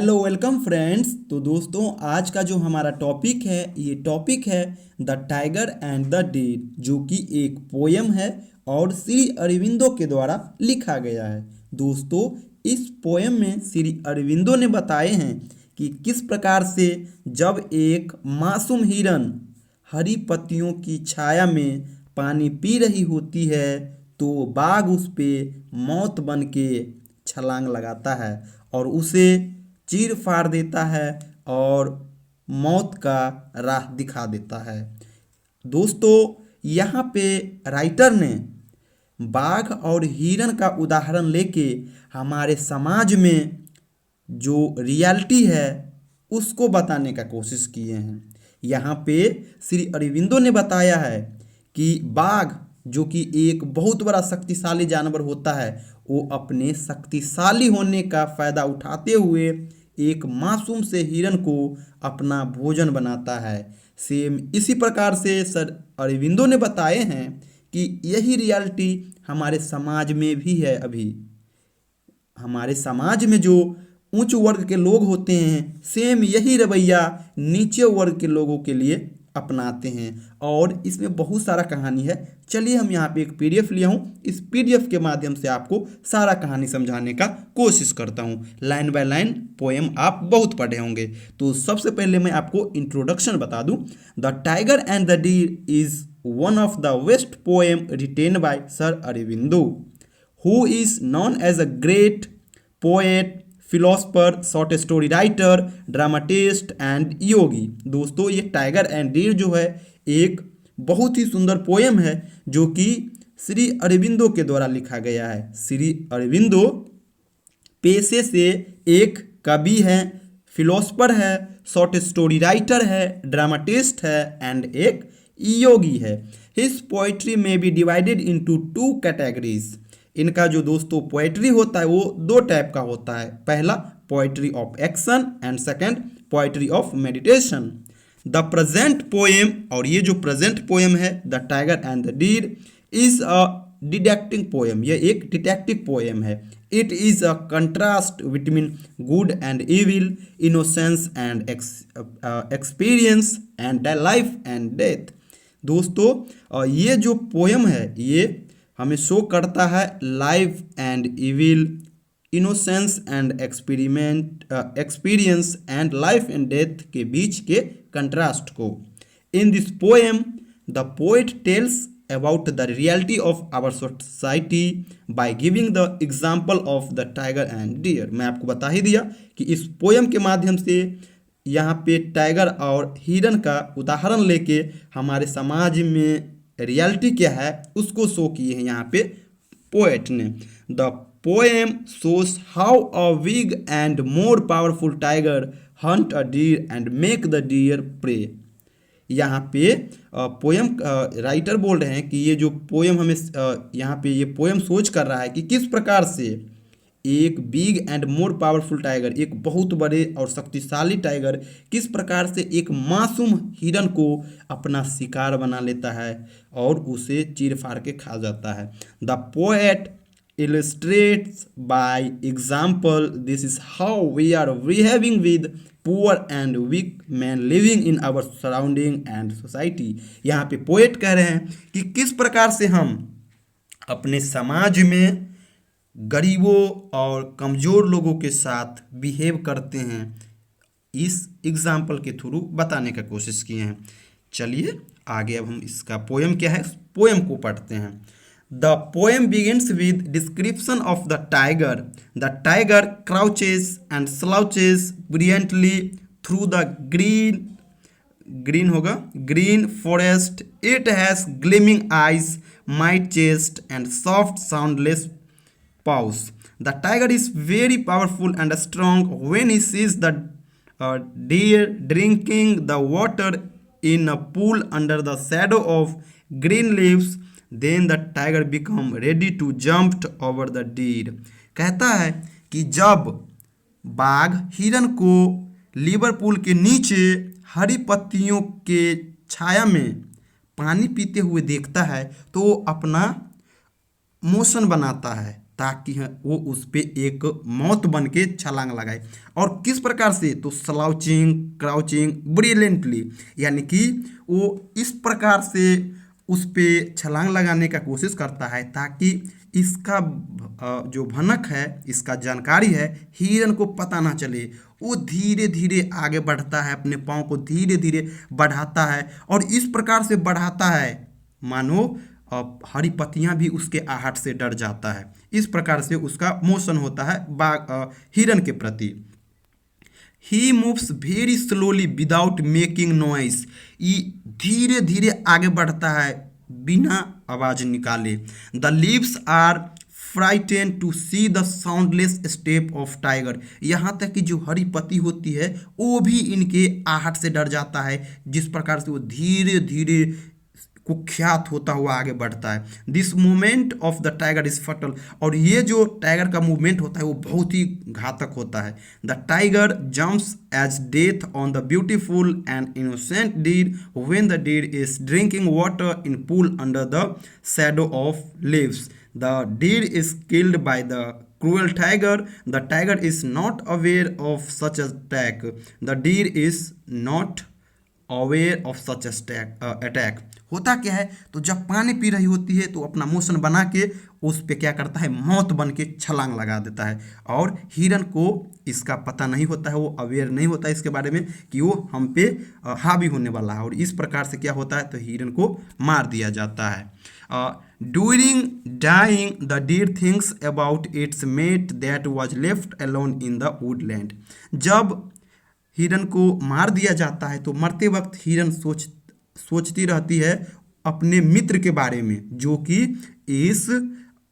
Hello welcome friends. तो दोस्तों आज का जो हमारा टॉपिक है ये टॉपिक है the tiger and the deer, जो कि एक पोयम है और श्री अरविंदो के द्वारा लिखा गया है। दोस्तों इस पोयम में श्री अरविंदो ने बताए हैं कि किस प्रकार से जब एक मासूम हिरन हरी पत्तियों की छाया में पानी पी रही होती है तो बाघ उस पे मौत बन के छलांग लगाता है और उसे चीर फाड़ देता है और मौत का राह दिखा देता है। दोस्तों यहाँ पे राइटर ने बाघ और हिरन का उदाहरण लेके हमारे समाज में जो रियलिटी है उसको बताने का कोशिश किए हैं। यहाँ पे श्री अरविंदो ने बताया है कि बाघ जो कि एक बहुत बड़ा शक्तिशाली जानवर होता है, वो अपने शक्तिशाली होने का फायदा उठाते हुए एक मासूम से हिरन को अपना भोजन बनाता है। सेम इसी प्रकार से सर अरविंदो ने बताए हैं कि यही रियलिटी हमारे समाज में भी है। अभी हमारे समाज में जो उच्च वर्ग के लोग होते हैं सेम यही रवैया नीचे वर्ग के लोगों के लिए अपनाते हैं और इसमें बहुत सारा कहानी है। चलिए हम यहाँ पे एक पीडीएफ लिया हूँ, इस पीडीएफ के माध्यम से आपको सारा कहानी समझाने का कोशिश करता हूँ। लाइन बाय लाइन पोएम आप बहुत पढ़े होंगे। तो सबसे पहले मैं आपको इंट्रोडक्शन बता दूँ। The tiger and the deer is one of the best poem written by sir Aurobindo, who is known as a great poet, philosopher, short story writer, dramatist and yogi. दोस्तों ये टाइगर एंड डीर जो है एक बहुत ही सुंदर poem है जो कि श्री अरविंदो के द्वारा लिखा गया है। श्री अरविंदो पेशे से एक कवि हैं, फिलोसफर है, शॉर्ट स्टोरी राइटर है, ड्रामाटिस्ट है एंड एक योगी है। हिज पोइट्री में be divided into two categories. इनका जो दोस्तों पोएट्री होता है वो दो टाइप का होता है। पहला poetry of action and second poetry of meditation. The present poem, और ये जो प्रेजेंट पोएम है the tiger and the deer is a detective poem, ये एक डिटेक्टिव पोएम है। It is a contrast between good and evil, innocence and experience and life and death. दोस्तों ये जो पोएम है ये हमें शो करता है life and evil, innocence and experience and life and death के बीच के कंट्रास्ट को। In this poem the poet tells about the reality of our society by giving the example of the tiger and deer. मैं आपको बता ही दिया कि इस पोएम के माध्यम से यहाँ पे टाइगर और हिरन का उदाहरण लेके हमारे समाज में रियलिटी क्या है उसको शो किए हैं यहाँ पे पोएट ने। The poem shows how a big and more powerful tiger hunt a deer and make the deer prey. यहाँ पे पोएम राइटर बोल रहे हैं कि ये जो पोएम हमें यहाँ पे ये पोएम सोच कर रहा है कि किस प्रकार से एक big and more powerful tiger, एक बहुत बड़े और शक्तिशाली टाइगर किस प्रकार से एक मासूम हिरन को अपना शिकार बना लेता है और उसे चीर फाड़ के खा जाता है। The poet illustrates by example this is how we are behaving with poor and weak men living in our surrounding and society। यहाँ पे पोएट कह रहे हैं कि किस प्रकार से हम अपने समाज में गरीबों और कमज़ोर लोगों के साथ बिहेव करते हैं, इस एग्जाम्पल के थ्रू बताने का कोशिश किए हैं। चलिए आगे अब हम इसका पोएम क्या है पोएम को पढ़ते हैं। The poem begins with description of the tiger. The tiger crouches and slouches brilliantly through the green forest. It has gleaming eyes, mighty chest and soft soundless paws. The tiger is very powerful and strong. When he sees the deer drinking the water in a pool under the shadow of green leaves, then the tiger become ready to jump over the deer। कहता है कि जब बाघ हिरन को Liverpool के नीचे हरी पत्तियों के छाया में पानी पीते हुए देखता है तो अपना मोशन बनाता है ताकि वो उस पे एक मौत बन के छलांग लगाए। और किस प्रकार से, तो स्लाउचिंग क्राउचिंग ब्रिलियंटली, यानी कि वो इस प्रकार से उस पे छलांग लगाने का कोशिश करता है ताकि इसका जो भनक है, इसका जानकारी है, हिरन को पता ना चले। वो धीरे धीरे आगे बढ़ता है, अपने पाँव को धीरे धीरे बढ़ाता है और इस प्रकार से बढ़ाता है मानो हरी पत्तियां भी उसके आहट से डर जाता है। इस प्रकार से उसका मोशन होता है हिरन के प्रति। He moves very slowly without making noise, ये धीरे धीरे आगे बढ़ता है बिना आवाज निकाले। The leaves are frighten to see the soundless step of tiger, यहाँ तक कि जो हरी पत्ती होती है वो भी इनके आहट से डर जाता है, जिस प्रकार से वो धीरे धीरे कुख्यात होता हुआ आगे बढ़ता है। This movement of the tiger is फटल, और ये जो टाइगर का मूवमेंट होता है वो बहुत ही घातक होता है। The tiger jumps as death on the beautiful and innocent deer when the deer is drinking water in pool under the shadow of leaves. The deer is killed by the cruel tiger. The tiger is not aware of such attack. The deer is not aware of such attack. होता क्या है, तो जब पानी P रही होती है तो अपना मोशन बना के उस पे क्या करता है, मौत बन के छलांग लगा देता है। और हिरन को इसका पता नहीं होता है, वो अवेयर नहीं होता है इसके बारे में कि वो हम पे हावी होने वाला है, और इस प्रकार से क्या होता है, तो हिरन को मार दिया जाता है। During dying the deer thinks about its mate that was left alone in the woodland. जब हिरन को मार दिया जाता है तो मरते वक्त हिरन सोचती रहती है अपने मित्र के बारे में, जो कि इस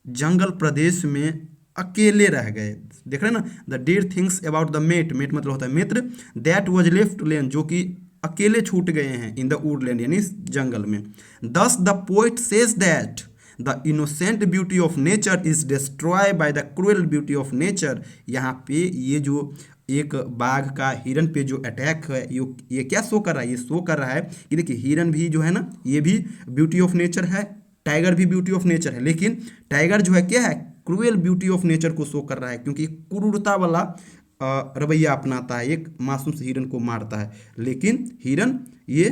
जंगल प्रदेश में अकेले रह गए। देख रहे हैं ना, the deer thinks about the mate, mate मतलब होता है मित्र, दैट वॉज लेफ्ट लैंड, जो कि अकेले छूट गए हैं, इन द वुडलैंड यानी इस जंगल में। दस the poet says that the innocent beauty of nature is destroy by the cruel beauty of nature. यहाँ पे ये जो एक बाघ का हिरन पे जो अटैक है, ये क्या शो कर रहा है, ये शो कर रहा है कि देखिए हिरन भी जो है ना, ये भी ब्यूटी ऑफ नेचर है, टाइगर भी ब्यूटी ऑफ नेचर है, लेकिन टाइगर जो है क्या है, क्रूएल ब्यूटी ऑफ नेचर को शो कर रहा है, क्योंकि क्रूरता वाला रवैया अपनाता है, एक मासूम से हिरन को मारता है, लेकिन हिरन ये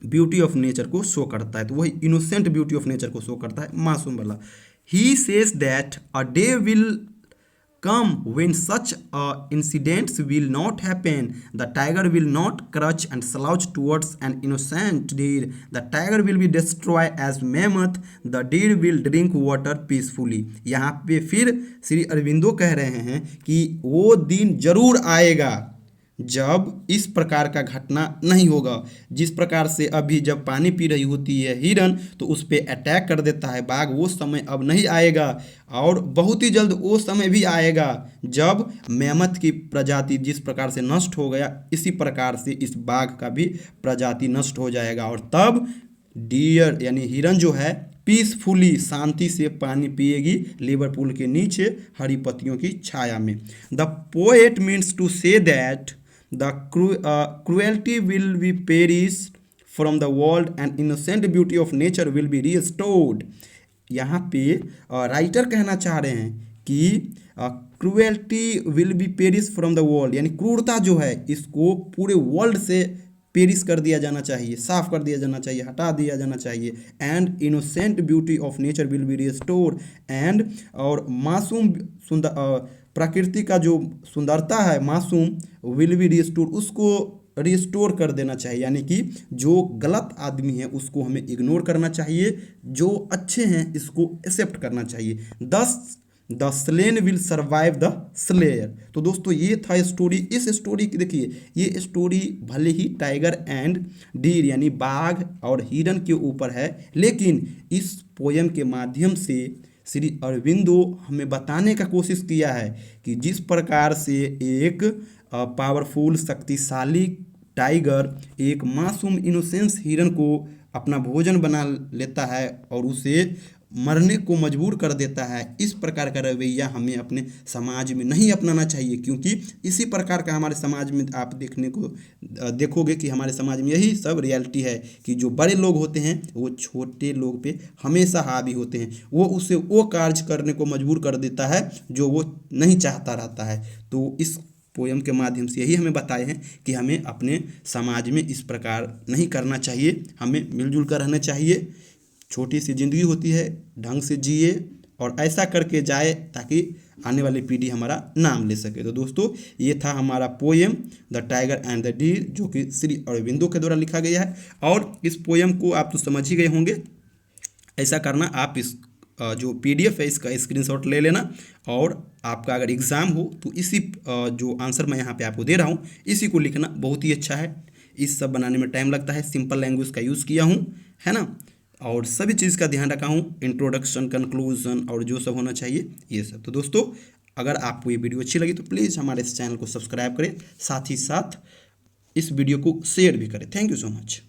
ब्यूटी ऑफ नेचर को शो करता है, तो वही इनोसेंट ब्यूटी ऑफ नेचर को शो करता है, मासूम वाला। He says that a day will come when such incidents will not happen. The tiger will not crouch and slouch towards an innocent deer. The tiger will be destroyed as mammoth. The deer will drink water peacefully. यहाँ पे फिर श्री अरविंदो कह रहे हैं कि वो दिन जरूर आएगा जब इस प्रकार का घटना नहीं होगा। जिस प्रकार से अभी जब पानी पी रही होती है हिरन तो उस पर अटैक कर देता है बाघ, वो समय अब नहीं आएगा, और बहुत ही जल्द वो समय भी आएगा जब मैमथ की प्रजाति जिस प्रकार से नष्ट हो गया, इसी प्रकार से इस बाघ का भी प्रजाति नष्ट हो जाएगा, और तब डियर यानी हिरन जो है पीसफुली शांति से पानी पिएगी लिवरपूल के नीचे हरी पत्तियों की छाया में। The poet means to say that the cruelty will be perished from the world and innocent beauty of nature will be restored। यहाँ पे राइटर कहना चाह रहे हैं कि cruelty will be perish from the world, यानी क्रूरता जो है इसको पूरे वर्ल्ड से पेरिश कर दिया जाना चाहिए, साफ कर दिया जाना चाहिए, हटा दिया जाना चाहिए। And innocent beauty of nature will be restored, and और मासूम सुंदर प्रकृति का जो सुंदरता है मासूम विल बी रिस्टोर, उसको रिस्टोर कर देना चाहिए, यानी कि जो गलत आदमी है उसको हमें इग्नोर करना चाहिए, जो अच्छे हैं इसको एक्सेप्ट करना चाहिए। The slain will survive the slayer. तो दोस्तों ये था स्टोरी। इस स्टोरी की देखिए, ये स्टोरी भले ही टाइगर एंड डीर यानी बाघ और हिरन के ऊपर है, लेकिन इस पोयम के माध्यम से श्री अरविंदो हमें बताने का कोशिश किया है कि जिस प्रकार से एक पावरफुल शक्तिशाली टाइगर एक मासूम इनोसेंस हिरन को अपना भोजन बना लेता है और उसे मरने को मजबूर कर देता है। इस प्रकार का रवैया हमें अपने समाज में नहीं अपनाना चाहिए, क्योंकि इसी प्रकार का हमारे समाज में आप देखोगे कि हमारे समाज में यही सब रियलिटी है कि जो बड़े लोग होते हैं वो छोटे लोग पे हमेशा हावी होते हैं, वो उसे वो कार्य करने को मजबूर कर देता है जो वो नहीं चाहता रहता है। तो इस पोयम के माध्यम से यही हमें बताए हैं कि हमें अपने समाज में इस प्रकार नहीं करना चाहिए, हमें मिलजुल कर रहना चाहिए। छोटी सी ज़िंदगी होती है, ढंग से जिए और ऐसा करके जाए ताकि आने वाली पीढ़ी हमारा नाम ले सके। तो दोस्तों, ये था हमारा poem the tiger and the deer, जो कि श्री अरविंदो के द्वारा लिखा गया है। और इस पोएम को आप तो समझ ही गए होंगे। ऐसा करना, आप इस जो PDF है इसका स्क्रीनशॉट ले लेना, और आपका अगर एग्ज़ाम हो तो इसी जो आंसर मैं यहाँ पे आपको दे रहा हूँ इसी को लिखना, बहुत ही अच्छा है। इस सब बनाने में टाइम लगता है, सिंपल लैंग्वेज का यूज़ किया हूँ, है ना, और सभी चीज़ का ध्यान रखा हूँ, इंट्रोडक्शन, कंक्लूजन और जो सब होना चाहिए ये सब। तो दोस्तों, अगर आपको ये वीडियो अच्छी लगी तो प्लीज़ हमारे इस चैनल को सब्सक्राइब करें, साथ ही साथ इस वीडियो को शेयर भी करें। Thank you so much.